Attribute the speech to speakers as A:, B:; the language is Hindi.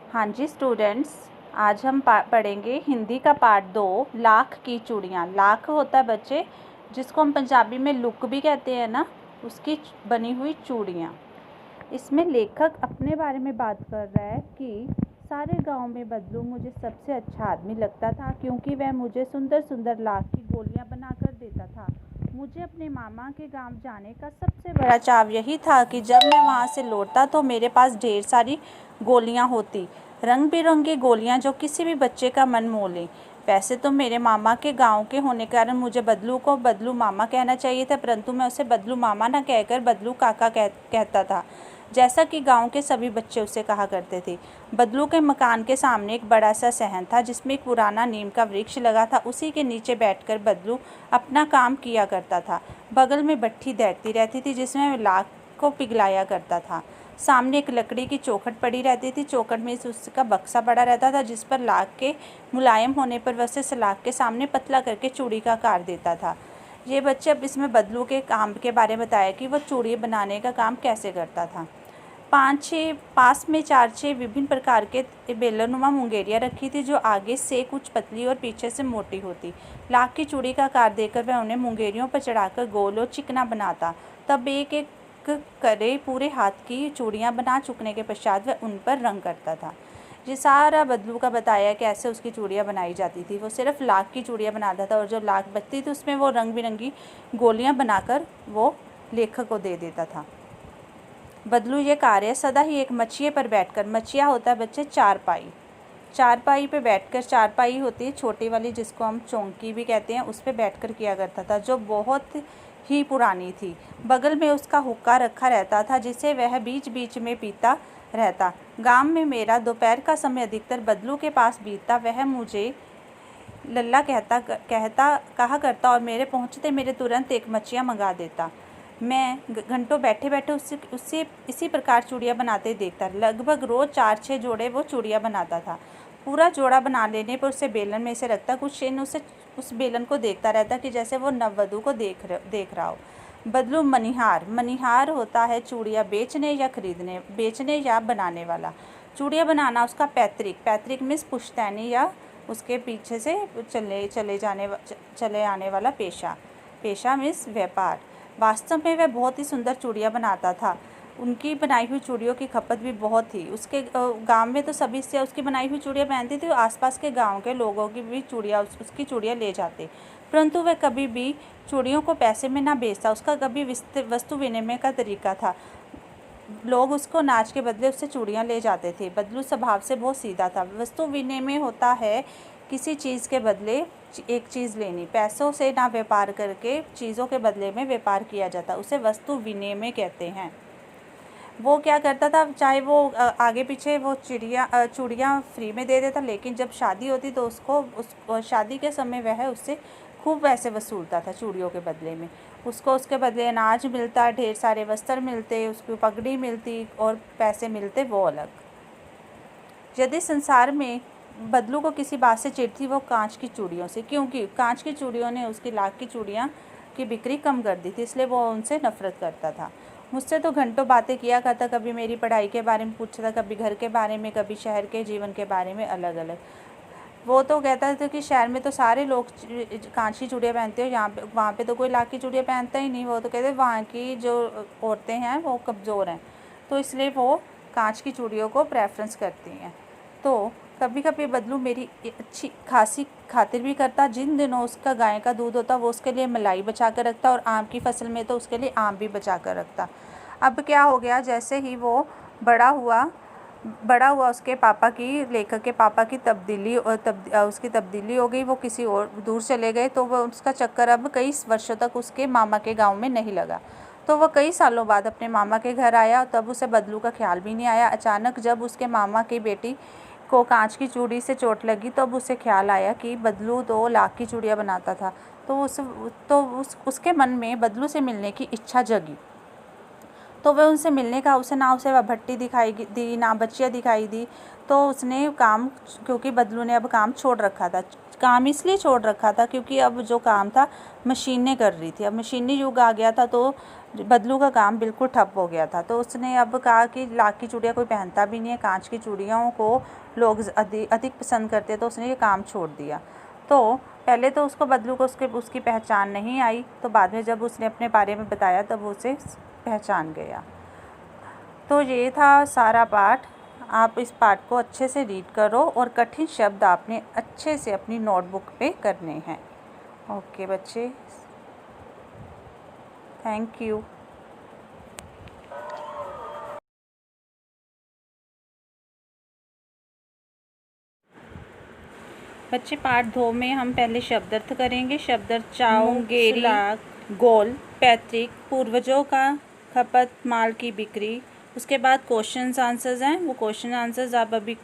A: हाँ जी स्टूडेंट्स, आज हम पढ़ेंगे हिंदी का पार्ट 2 लाख की चूड़ियाँ। लाख होता है बच्चे जिसको हम पंजाबी में लुक भी कहते हैं ना, उसकी बनी हुई चूड़ियाँ। इसमें लेखक अपने बारे में बात कर रहा है कि सारे गांव में बदलू मुझे सबसे अच्छा आदमी लगता था क्योंकि वह मुझे सुंदर सुंदर लाख की गोलियां बनाकर देता था। मुझे अपने मामा के गांव जाने का सबसे बड़ा चाव यही था कि जब मैं वहां से लौटता तो मेरे पास ढेर सारी गोलियां होती, रंग बिरंगी गोलियां जो किसी भी बच्चे का मन मोह लें। वैसे तो मेरे मामा के गांव के होने के कारण मुझे बदलू को बदलू मामा कहना चाहिए था, परंतु मैं उसे बदलू मामा न कहकर बदलू काका कहता था, जैसा कि गांव के सभी बच्चे उसे कहा करते थे। बदलू के मकान के सामने एक बड़ा सा सहन था जिसमें एक पुराना नीम का वृक्ष लगा था। उसी के नीचे बैठकर बदलू अपना काम किया करता था। बगल में भट्ठी दैखती रहती थी जिसमें वह लाख को पिघलाया करता था। सामने एक लकड़ी की चौखट पड़ी रहती थी। चौखट में उसका बक्सा पड़ा रहता था जिस पर लाख के मुलायम होने पर वह उसे सलाख के सामने पतला करके चूड़ी का आकार देता था। ये बच्चे अब इसमें बदलू के काम के बारे में बताया कि वह चूड़ी बनाने का काम कैसे करता था। पास में 4-6 विभिन्न प्रकार के बेलनुमा मुंगेरियाँ रखी थी जो आगे से कुछ पतली और पीछे से मोटी होती। लाख की चूड़ी का आकार देकर वह उन्हें मुंगेरियों पर चढ़ाकर गोल और चिकना बनाता। तब एक एक करे पूरे हाथ की चूड़ियाँ बना चुकने के पश्चात वह उन पर रंग करता था। ये सारा बदलू का बताया कैसे उसकी चूड़ियाँ बनाई जाती थी। वो सिर्फ लाख की चूड़ियाँ बनाता था और जो लाख बचती थी उसमें वो रंग बिरंगी गोलियाँ बनाकर वो लेखक को दे देता था। बदलू ये कार्य सदा ही एक मचिए पर बैठकर, मचिया होता है बच्चे चारपाई पे बैठकर, चारपाई होती है छोटी वाली जिसको हम चौंकी भी कहते हैं, उस पर बैठकर किया करता था जो बहुत ही पुरानी थी। बगल में उसका हुक्का रखा रहता था जिसे वह बीच बीच में पीता रहता। गांव में मेरा दोपहर का समय अधिकतर बदलू के पास बीतता। वह मुझे लल्ला कहा करता और मेरे पहुंचते मेरे तुरंत एक मचिया मंगा देता। मैं घंटों बैठे बैठे उससे इसी प्रकार चूड़ियाँ बनाते देखता। लगभग रोज़ 4-6 जोड़े वो चूड़ियाँ बनाता था। पूरा जोड़ा बना लेने पर उसे बेलन में से रखता। कुछ दिन उस बेलन को देखता रहता कि जैसे वो नववधू को देख रहा हो। बदलू मनिहार होता है चूड़ियाँ बेचने या बनाने वाला। चूड़ियाँ बनाना उसका पैतृक मीन्स पुश्तैनी या उसके पीछे से चले आने वाला पेशा मीन्स व्यापार। वास्तव में वह बहुत ही सुंदर चूड़ियाँ बनाता था। उनकी बनाई हुई चूड़ियों की खपत भी बहुत थी। उसके गांव में तो सभी से उसकी बनाई हुई चूड़ियाँ पहनती थी। आसपास के गांव के लोगों की भी उसकी चूड़ियाँ ले जाते, परंतु वह कभी भी चूड़ियों को पैसे में ना बेचता। उसका कभी वस्तु विनिमय का तरीका था। लोग उसको नाच के बदले उससे चूड़ियाँ ले जाते थे। बदलू स्वभाव से बहुत सीधा था। वस्तु विनिमय होता है किसी चीज़ के बदले एक चीज़ लेनी। पैसों से ना व्यापार करके चीज़ों के बदले में व्यापार किया जाता, उसे वस्तु विनिमय कहते हैं। वो क्या करता था, चाहे वो आगे पीछे वो चूड़ियाँ फ्री में दे देता, लेकिन जब शादी होती तो उसको शादी के समय वह उससे खूब पैसे वसूलता था चूड़ियों के बदले में। उसको उसके बदले अनाज मिलता, ढेर सारे वस्त्र मिलते, उसको पगड़ी मिलती और पैसे मिलते वो अलग। यदि संसार में बदलू को किसी बात से चिढ़ थी वो कांच की चूड़ियों से, क्योंकि कांच की चूड़ियों ने उसकी लाख की चूड़ियाँ की बिक्री कम कर दी थी, इसलिए वो उनसे नफरत करता था। मुझसे तो घंटों बातें किया करता, कभी मेरी पढ़ाई के बारे में पूछता, कभी घर के बारे में, कभी शहर के जीवन के बारे में अलग अलग। वो तो कहता था कि शहर में तो सारे लोग कांच की चूड़ियाँ पहनते हो, वहाँ पे तो कोई लाख की चूड़ियाँ पहनता ही नहीं। वो तो कहते वहाँ की जो औरतें हैं वो कमज़ोर हैं, तो इसलिए वो कांच की चूड़ियों को प्रेफरेंस करती हैं। तो कभी कभी बदलू मेरी अच्छी खासी खातिर भी करता। जिन दिनों उसका गाय का दूध होता वो उसके लिए मलाई बचा कर रखता, और आम की फसल में तो उसके लिए आम भी बचा कर रखता। अब क्या हो गया, जैसे ही वो बड़ा हुआ उसके पापा की, लेखक के पापा की उसकी तब्दीली हो गई। वो किसी और दूर चले गए, तो वह उसका चक्कर अब कई वर्षों तक उसके मामा के गांव में नहीं लगा। तो वह कई सालों बाद अपने मामा के घर आया, तब उसे बदलू का ख्याल भी नहीं आया। अचानक जब उसके मामा की बेटी को कांच की चूड़ी से चोट लगी, तब उसे ख्याल आया कि बदलू तो लाख की चूड़ियाँ बनाता था। तो उसके मन में बदलू से मिलने की इच्छा जगी। तो वह उनसे मिलने का उसे ना उसे वह भट्टी दिखाई दी ना बच्चियाँ दिखाई दी। तो उसने काम, क्योंकि बदलू ने अब काम छोड़ रखा था, काम इसलिए छोड़ रखा था क्योंकि अब जो काम था मशीनें कर रही थी। अब मशीनी युग आ गया था तो बदलू का काम बिल्कुल ठप हो गया था। तो उसने अब कहा कि लाख की चूड़ियाँ कोई पहनता भी नहीं है, कांच की चूड़ियों को लोग अधिक पसंद करते हैं, तो उसने ये काम छोड़ दिया। तो पहले तो उसको बदलू को उसकी पहचान नहीं आई, तो बाद में जब उसने अपने बारे में बताया तब वो उसे पहचान गया। तो ये था सारा पाठ। आप इस पाठ को अच्छे से रीड करो और कठिन शब्द आपने अच्छे से अपनी नोटबुक पे करने हैं। ओके बच्चे, थैंक यू। बच्चे पाठ 2 में हम पहले शब्दार्थ करेंगे। शब्दार्थ चाउ, गेरी, गोल, पैतृक, पूर्वजों का, खपत, माल की बिक्री। उसके बाद क्वेश्चंस आंसर्स हैं, वो क्वेश्चन आंसर्स आप अभी